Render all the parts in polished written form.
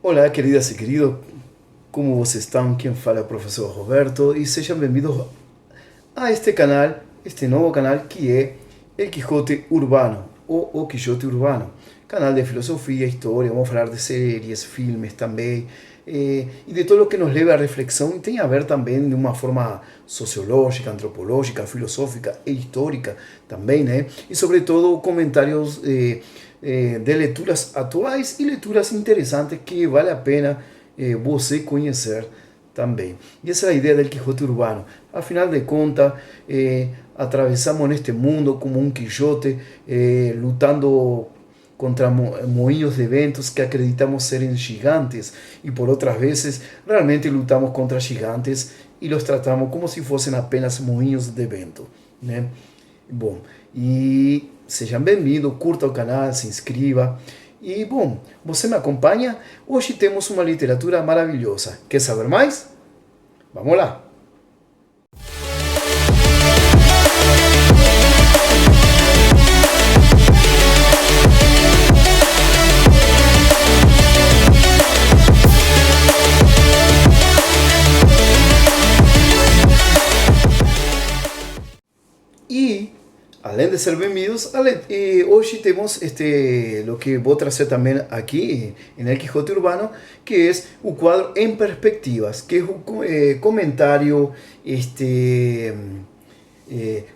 Olá, queridas e queridos, como vocês estão? Quem fala é o professor Roberto e sejam bem-vindos a este canal, este novo canal que é El Quijote Urbano ou O Quijote Urbano, canal de filosofia, história, vamos falar de séries, filmes também e de tudo o que nos leva à reflexão e tem a ver também de uma forma sociológica, antropológica, filosófica e histórica também, né? E sobretudo comentários de leituras atuais e leituras interessantes que vale a pena você conhecer também. E essa é a ideia do Quijote Urbano. Afinal de contas, atravessamos neste mundo como um Quijote, lutando contra moinhos de ventos que acreditamos serem gigantes e por outras vezes realmente lutamos contra gigantes e los tratamos como se fossem apenas moinhos de vento, né? Bom, e sejam bem-vindos, curta o canal, se inscreva. E bom, você me acompanha? Hoje temos uma literatura maravilhosa. Quer saber mais? Vamos lá! E além de ser bem-vindos, hoje temos o que vou trazer também aqui em El Quijote Urbano, que é o quadro Em Perspectivas, que é um comentário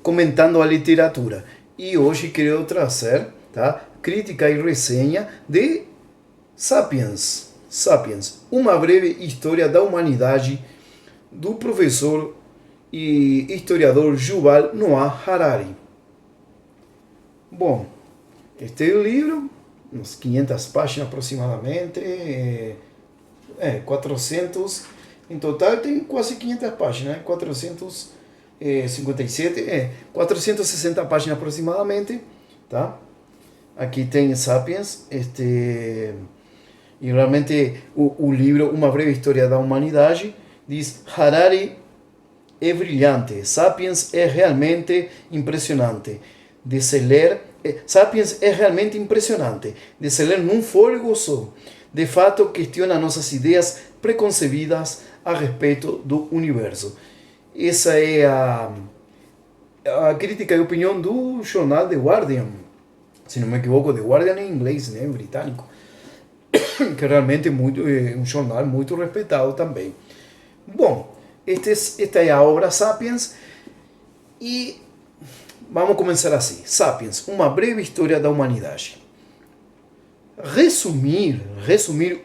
comentando a literatura. E hoje quero trazer, tá, crítica e resenha de Sapiens. Sapiens, uma breve história da humanidade, do professor e historiador Yuval Noah Harari. Bom, este é o livro, umas 500 páginas aproximadamente, 400, em total tem quase 500 páginas, 457, 460 páginas aproximadamente, tá? Aqui tem Sapiens, e realmente o livro, Uma Breve História da Humanidade, diz: Harari é brilhante, Sapiens é realmente impressionante. De se ler, Sapiens é realmente impressionante, de se ler num fôlego só. De fato, questiona nossas ideias preconcebidas a respeito do universo. Essa é a crítica e opinião do jornal The Guardian, se não me equivoco, The Guardian em inglês, né, britânico, que realmente é um jornal muito respeitado também. Bom, esta é a obra Sapiens e vamos começar assim. Sapiens, uma breve história da humanidade. Resumir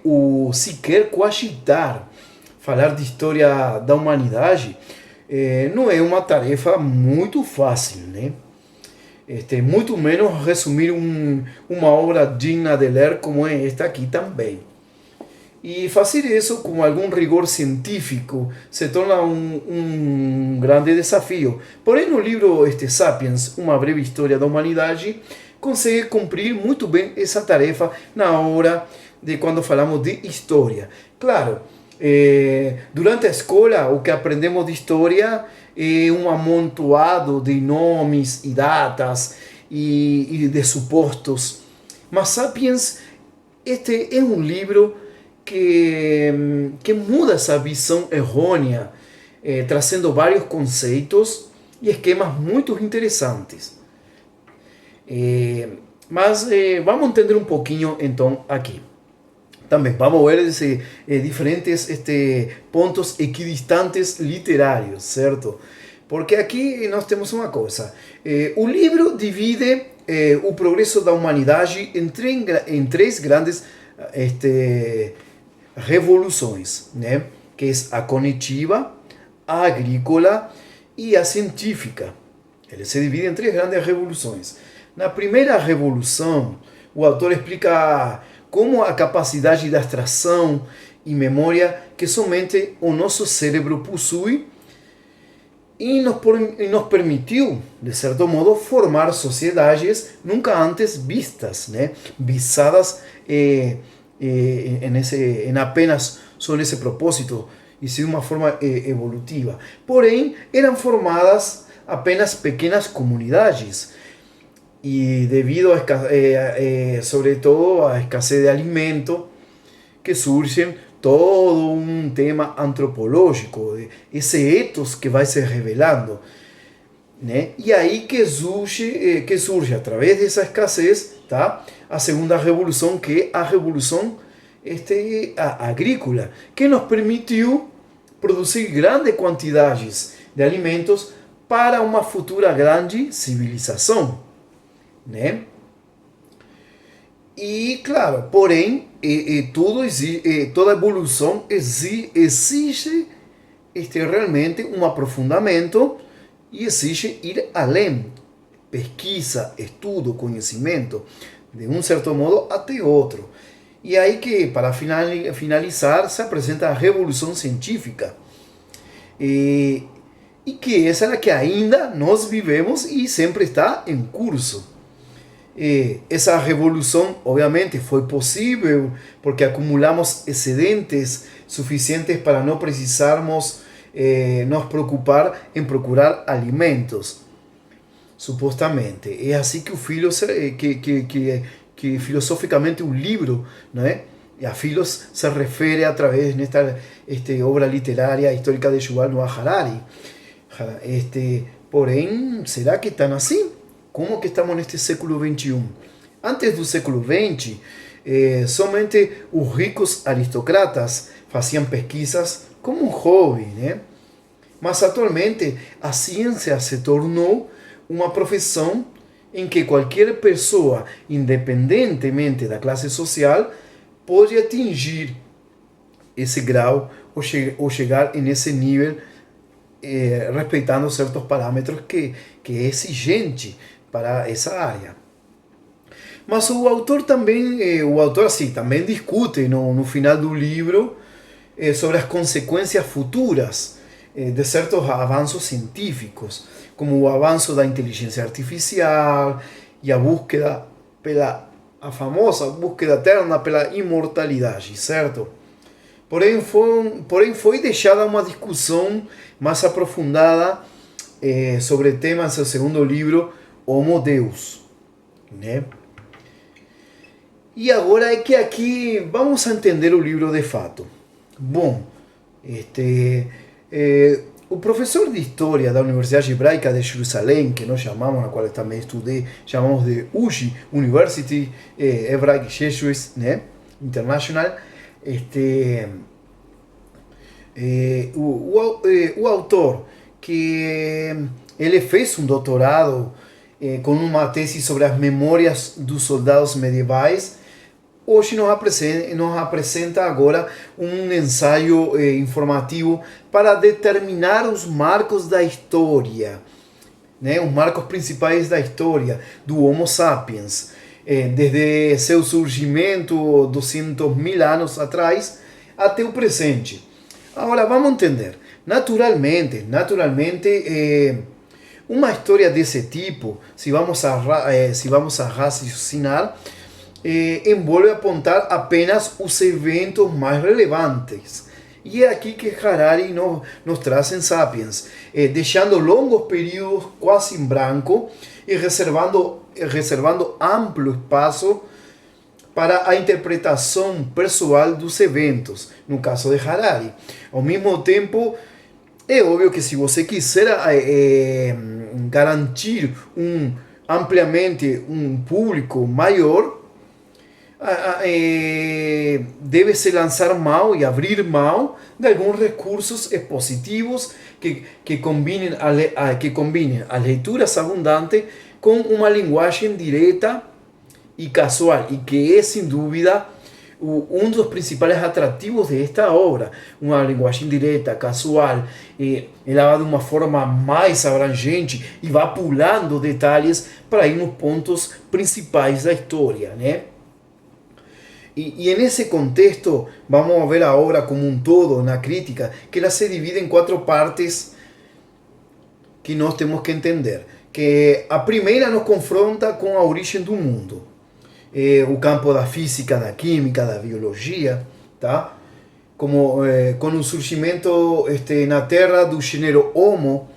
ou sequer coagitar, falar de história da humanidade, não é uma tarefa muito fácil, né? Muito menos resumir uma obra digna de ler como é esta aqui também. E fazer isso com algum rigor científico se torna um grande desafio. Porém, no livro Sapiens, Uma Breve História da Humanidade, consegue cumprir muito bem essa tarefa na hora de quando falamos de história. Claro, durante a escola, o que aprendemos de história é um amontoado de nomes e datas e de supostos. Mas Sapiens, este é um livro que muda essa visão errônea, trazendo vários conceitos e esquemas muito interessantes. Mas vamos entender um pouquinho então aqui. Também vamos ver diferentes pontos equidistantes literários, certo? Porque aqui nós temos uma coisa. O livro divide o progresso da humanidade em três grandes revoluções, né? Que é a cognitiva, a agrícola e a científica. Ele se divide em três grandes revoluções. Na primeira revolução, o autor explica como a capacidade de abstração e memória que somente o nosso cérebro possui e nos permitiu, de certo modo, formar sociedades nunca antes vistas, né? Visadas apenas só nesse propósito e de uma forma evolutiva. Porém, eram formadas apenas pequenas comunidades e devido sobretudo à escassez de alimento que surge todo um tema antropológico, esse ethos que vai se revelando, né? E aí que surge através dessa escassez, tá? A segunda revolução, que é a revolução agrícola, que nos permitiu produzir grandes quantidades de alimentos para uma futura grande civilização, né? E claro, porém, toda evolução exige realmente um aprofundamento e exige ir além, pesquisa, estudo, conhecimento, de um certo modo até outro. E aí que, para finalizar, se apresenta a revolução científica, e que essa é a que ainda nós vivemos e sempre está em curso. Essa revolução, obviamente, foi possível porque acumulamos excedentes suficientes para não precisarmos nos preocupar em procurar alimentos, supostamente. É assim que o que filosoficamente o livro, né, a Filos, se refere através desta obra literária histórica de Yuval Noah Harari. Porém, será que estão assim? Como que estamos neste século XXI? Antes do século XX, somente os ricos aristocratas faziam pesquisas como um hobby, né? Mas atualmente a ciência se tornou uma profissão em que qualquer pessoa, independentemente da classe social, pode atingir esse grau ou chegar nesse nível, respeitando certos parâmetros que é exigente para essa área. Mas o autor também também discute no final do livro sobre as consequências futuras de certos avanços científicos, como o avanço da inteligência artificial e a famosa búsqueda eterna pela imortalidade, certo? Porém foi deixada uma discussão mais aprofundada sobre o tema em seu segundo livro, Homo Deus, né? E agora é que aqui vamos a entender o livro de fato. Bom, o professor de História da Universidade Hebraica de Jerusalém, que nós chamamos, na qual eu também estudei, chamamos de UJI, University Hebraic Jesuits, né? International, o autor, que ele fez um doutorado com uma tese sobre as memórias dos soldados medievais, hoje nos apresenta agora um ensaio informativo para determinar os marcos da história, né? Os marcos principais da história do Homo sapiens, desde seu surgimento 200.000 anos atrás até o presente. Agora vamos entender. Naturalmente, uma história desse tipo, se vamos a raciocinar, envolve apontar apenas os eventos mais relevantes. E é aqui que Harari nos traz em Sapiens, deixando longos períodos quase em branco e reservando amplo espaço para a interpretação pessoal dos eventos, no caso de Harari. Ao mesmo tempo, é óbvio que se você quiser garantir ampliamente um público maior, deve-se lançar mão e abrir mão de alguns recursos expositivos que combinem as leituras abundantes com uma linguagem direta e casual, e que é, sem dúvida, um dos principais atrativos desta obra. Uma linguagem direta, casual, ela vai de uma forma mais abrangente e vai pulando detalhes para ir nos pontos principais da história, né? E nesse contexto, vamos ver a obra como um todo, na crítica, que ela se divide em 4 partes que nós temos que entender. Que a primeira nos confronta com a origem do mundo, o campo da física, da química, da biologia, tá? Como com o surgimento na Terra do gênero Homo,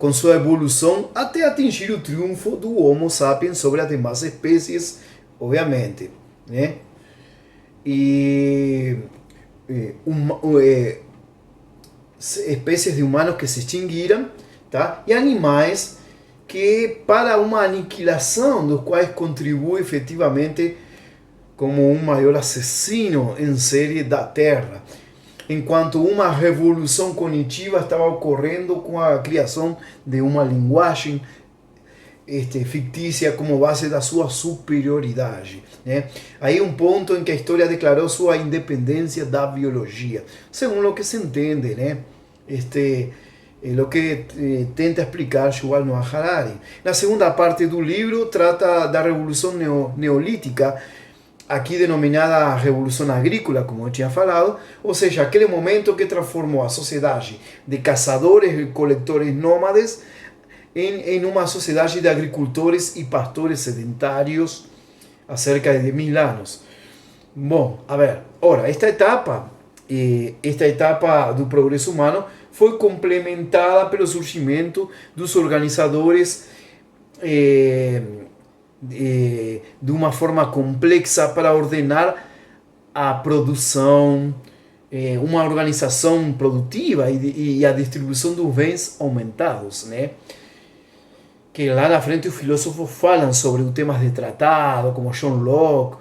com sua evolução até atingir o triunfo do Homo sapiens sobre as demais espécies, obviamente, né? E espécies de humanos que se extinguiram, tá? E animais que para uma aniquilação dos quais contribui efetivamente como um maior assassino em série da Terra, enquanto uma revolução cognitiva estava ocorrendo com a criação de uma linguagem fictícia como base da sua superioridade, né? Aí um ponto em que a história declarou sua independência da biologia, segundo o que se entende, né? O que tenta explicar Yuval Noah Harari. Na segunda parte do livro trata da revolução neolítica, aqui denominada Revolução Agrícola, como eu tinha falado, ou seja, aquele momento que transformou a sociedade de caçadores e coletores nômades em uma sociedade de agricultores e pastores sedentários há cerca de 1000 anos. Bom, a ver, ora, esta etapa do progresso humano foi complementada pelo surgimento dos organizadores de uma forma complexa para ordenar a produção, uma organização produtiva e a distribuição dos bens aumentados, né? Que lá na frente os filósofos falam sobre os temas de tratado, como John Locke,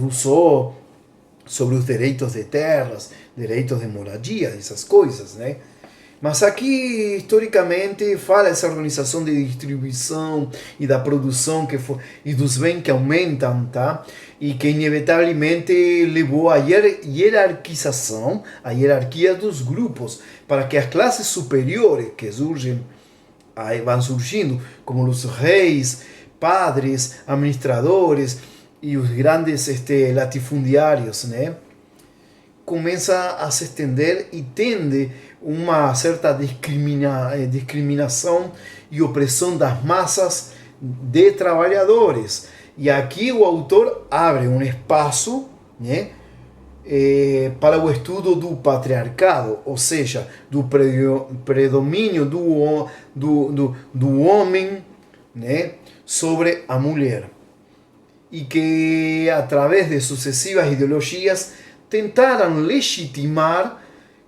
Rousseau, sobre os direitos de terras, direitos de moradia, essas coisas, né? Mas aqui, historicamente, fala essa organização de distribuição e da produção e dos bens que aumentam, tá? E que inevitavelmente levou à hierarquização, à hierarquia dos grupos, para que as classes superiores que vão surgindo, como os reis, padres, administradores e os grandes latifundiários, né? Começa a se estender e tende uma certa discriminação e opressão das massas de trabalhadores. E aqui o autor abre um espaço, né, para o estudo do patriarcado, ou seja, do predomínio do homem, né, sobre a mulher. E que, através de sucessivas ideologias, tentaram legitimar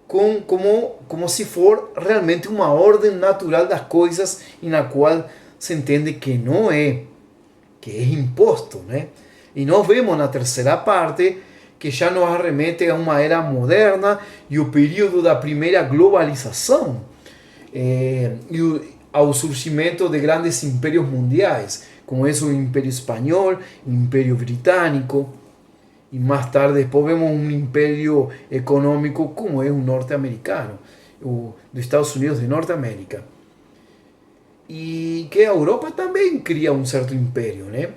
como se for realmente uma ordem natural das coisas, e na qual se entende que não é, que é imposto, né? E nós vemos na terceira parte que já nos arremete a uma era moderna e o período da primeira globalização, e ao surgimento de grandes impérios mundiais, como é o Império Espanhol, o Império Britânico, e mais tarde depois vemos um império econômico como é o norte-americano, o dos Estados Unidos de Norte-América. E que a Europa também cria um certo império, né?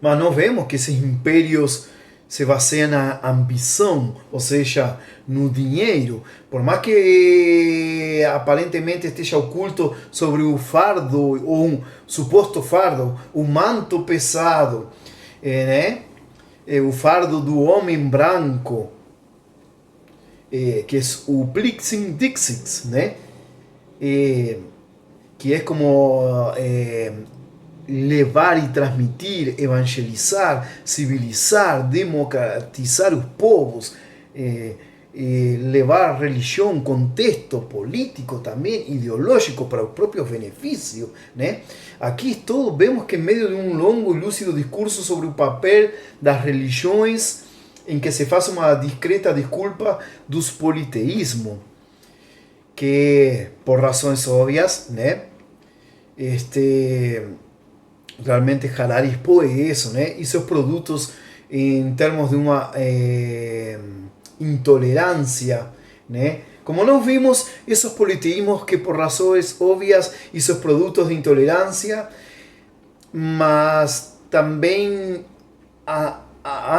Mas nós vemos que esses impérios se baseiam na ambição, ou seja, no dinheiro. Por mais que aparentemente esteja oculto sobre o fardo, ou um suposto fardo, o manto pesado, né? O fardo do homem branco, que é o Plixing Dixit, né? Que é como levar e transmitir, evangelizar, civilizar, democratizar os povos, levar a religião, contexto político também, ideológico para os próprios benefícios, né? Aqui todos vemos que em meio de um longo e lúcido discurso sobre o papel das religiões, em que se faz uma discreta desculpa dos politeísmos, que por razões óbvias, né? Realmente Harari expõe isso, né? E seus produtos em termos de uma intolerância, né? Como nós vimos, esos politeísmos que por razões óbvias e seus produtos de intolerância, mas também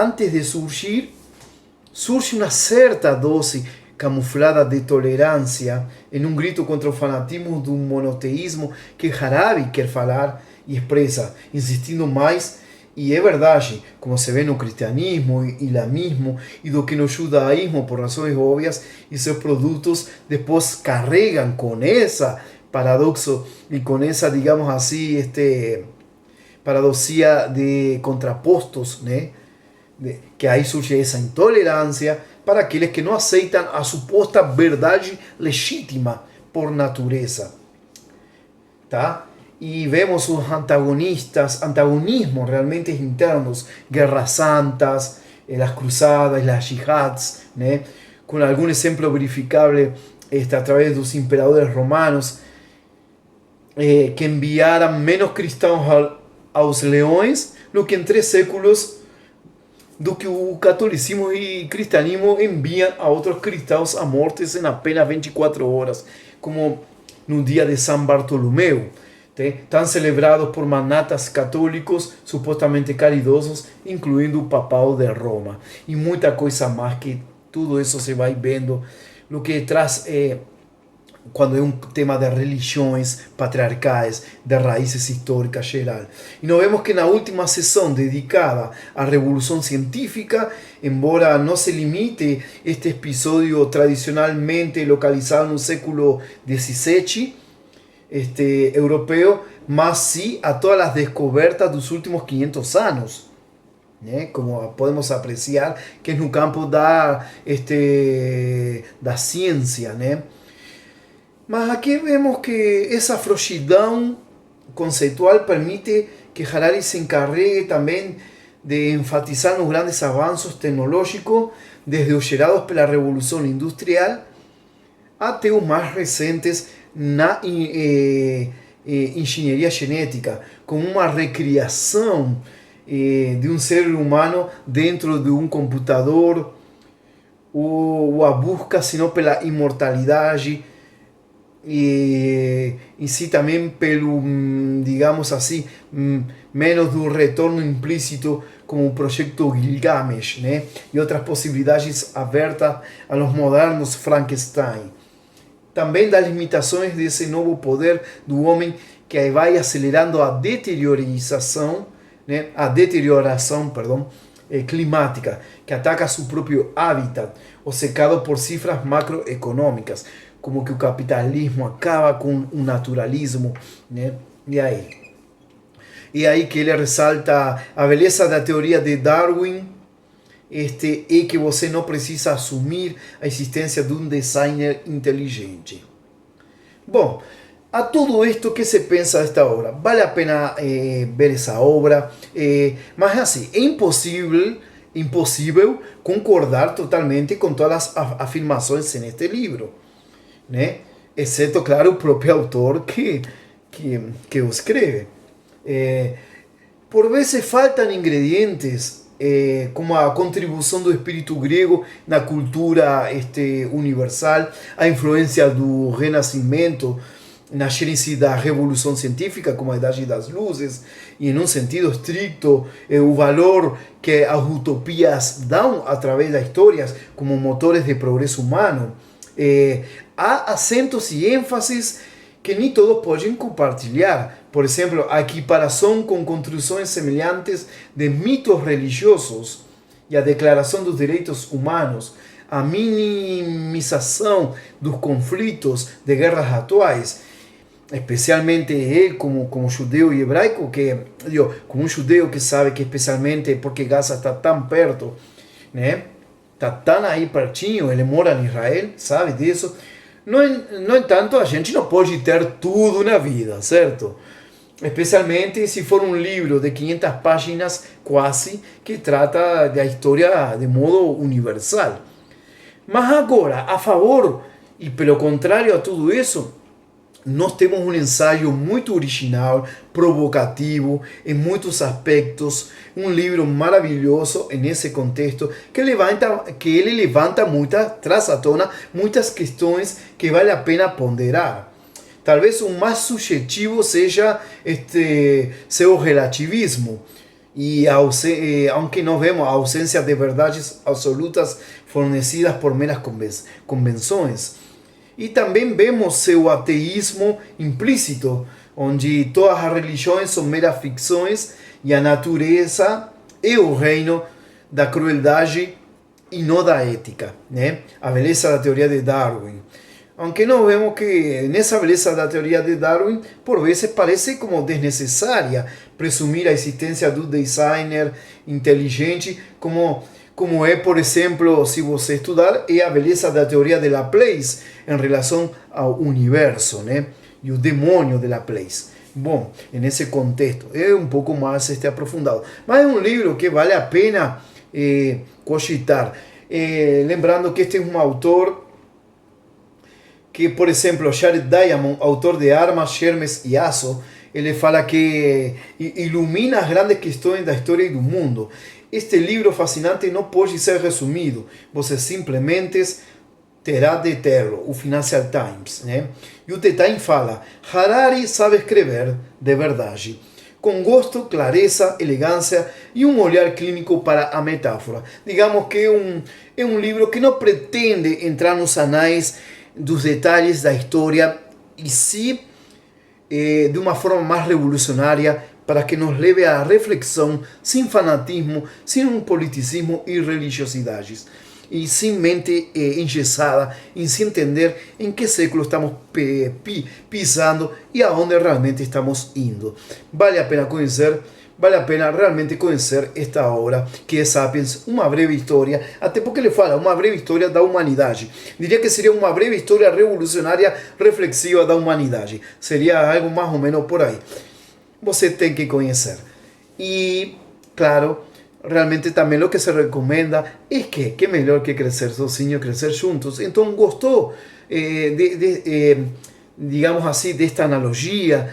antes de surge uma certa dose camuflada de tolerância em um grito contra o fanatismo do monoteísmo que Harari quer falar e expressa, insistindo mais, e é verdade, como se vê no cristianismo, islamismo e do que no judaísmo, por razões óbvias, e seus produtos depois carregam com essa paradoxo e com essa, digamos assim, paradoxia de contrapostos, né? que aí surge essa intolerância para aqueles que não aceitam a suposta verdade legítima por natureza. Tá? Y vemos os antagonismos realmente internos, guerras santas, las cruzadas, las yihads, ¿no? Con algún ejemplo verificable a través de los imperadores romanos, que enviaram menos cristãos aos leões do que em 3 séculos do que o catolicismo e cristianismo enviam a outros cristãos a mortes em apenas 24 horas, como no dia de São Bartolomeu, tão celebrados por magnatas católicos supostamente caridosos, incluindo o papado de Roma. E muita coisa mais, que tudo isso se vai vendo, o que traz quando é um tema de religiões patriarcais, de raízes históricas geral. E nós vemos que na última sessão dedicada à Revolução Científica, embora não se limite este episódio tradicionalmente localizado no século XVII europeu, mas sim a todas as descobertas dos últimos 500 anos. ¿Eh? Como podemos apreciar que es no campo da ciencia, ¿eh? Mas aqui vemos que essa frouxidão conceitual permite que Harari se encarregue também de enfatizar nos grandes avanços tecnológicos, desde os gerados pela Revolução Industrial até os mais recentes na engenharia genética, como uma recriação de um ser humano dentro de um computador, ou a busca senão pela imortalidade, e sim também pelo, digamos assim, menos do retorno implícito, como o projeto Gilgamesh, né? E outras possibilidades abertas a los modernos Frankenstein. Também das limitações desse novo poder do homem, que vai acelerando a deterioração, né? Climática, que ataca seu próprio hábitat, obcecado por cifras macroeconômicas, como que o capitalismo acaba com o naturalismo, né? E aí que ele ressalta a beleza da teoria de Darwin, é que você não precisa assumir a existência de um designer inteligente. Bom, a tudo isto, que se pensa desta obra? Vale a pena ver essa obra, mas assim, é impossível concordar totalmente com todas as afirmações neste livro, né? Exceto, claro, o próprio autor que o escreve. Por vezes faltam ingredientes, como a contribuição do espírito grego na cultura universal, a influência do Renascimento na gênese da Revolução Científica, como a Idade das Luzes, e em um sentido estricto, o valor que as utopias dão através das histórias como motores de progresso humano. Há acentos e ênfases que nem todos podem compartilhar. Por exemplo, a equiparação com construções semelhantes de mitos religiosos e a declaração dos direitos humanos, a minimização dos conflitos de guerras atuais, especialmente ele como judeu e hebraico, como um judeu que sabe que especialmente porque Gaza está tão perto, né? Está tão aí pertinho, ele mora em Israel, sabe disso. No entanto, a gente não pode ter tudo na vida, certo? Especialmente se for um livro de 500 páginas quase, que trata da história de modo universal. Mas agora, a favor e pelo contrário a tudo isso, nós temos um ensaio muito original, provocativo em muitos aspectos, um livro maravilhoso nesse contexto, que ele levanta traz à tona muitas questões que vale a pena ponderar. Talvez o mais subjetivo seja seu relativismo, e aunque nós vemos a ausência de verdades absolutas fornecidas por meras convenções. E também vemos seu ateísmo implícito, onde todas as religiões são meras ficções e a natureza é o reino da crueldade e não da ética, né? A beleza da teoria de Darwin. Aunque nós vemos que nessa beleza da teoria de Darwin, por vezes parece como desnecessária, presumir a existência do designer inteligente, como é, por exemplo, se você estudar, é a beleza da teoria de Laplace em relação ao universo, né? E o demônio de Laplace. Bom, nesse contexto, é um pouco mais aprofundado. Mas é um livro que vale a pena cogitar. Lembrando que este é um autor que, por exemplo, Jared Diamond, autor de Armas, Germes e Aço, ele fala que ilumina as grandes questões da história e do mundo. Este livro fascinante não pode ser resumido, você simplesmente terá de tê-lo, o Financial Times, né? E o The Times fala, Harari sabe escrever de verdade, com gosto, clareza, elegância e um olhar clínico para a metáfora. Digamos que é um livro que não pretende entrar nos anais dos detalhes da história, e sim de uma forma mais revolucionária, para que nos leve à reflexão, sem fanatismo, sem um politicismo e religiosidades, e sem mente engessada, e sem entender em que século estamos pisando e aonde realmente estamos indo. Vale a pena conhecer, vale a pena realmente conhecer esta obra, que é Sapiens, uma breve história, até porque ele fala uma breve história da humanidade. Diria que seria uma breve história revolucionária, reflexiva da humanidade. Seria algo mais ou menos por aí. Você tem que conhecer. E, claro, realmente também o que se recomenda é que melhor que crescer sozinho, crescer juntos. Então, gostou, digamos assim, desta analogia,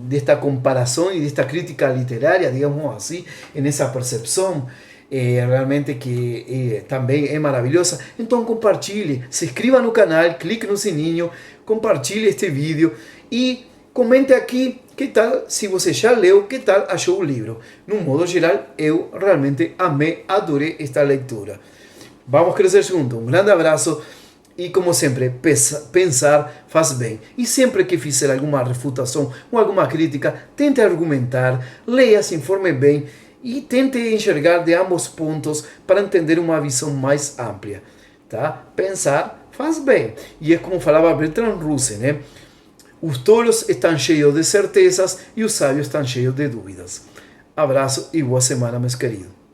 desta comparação e desta crítica literária, digamos assim, nessa percepção, realmente que também é maravilhosa. Então, compartilhe, se inscreva no canal, clique no sininho, compartilhe este vídeo e comente aqui que tal, se você já leu, que tal achou o livro. No modo geral, eu realmente amei, adorei esta leitura. Vamos crescer juntos. Um grande abraço e, como sempre, pensar faz bem. E sempre que fizer alguma refutação ou alguma crítica, tente argumentar, leia, se informe bem e tente enxergar de ambos pontos para entender uma visão mais ampla. Tá? Pensar faz bem. E é como falava Bertrand Russell, né? Os tolos estão cheios de certezas e os sábios estão cheios de dúvidas. Abraço e boa semana, meus queridos.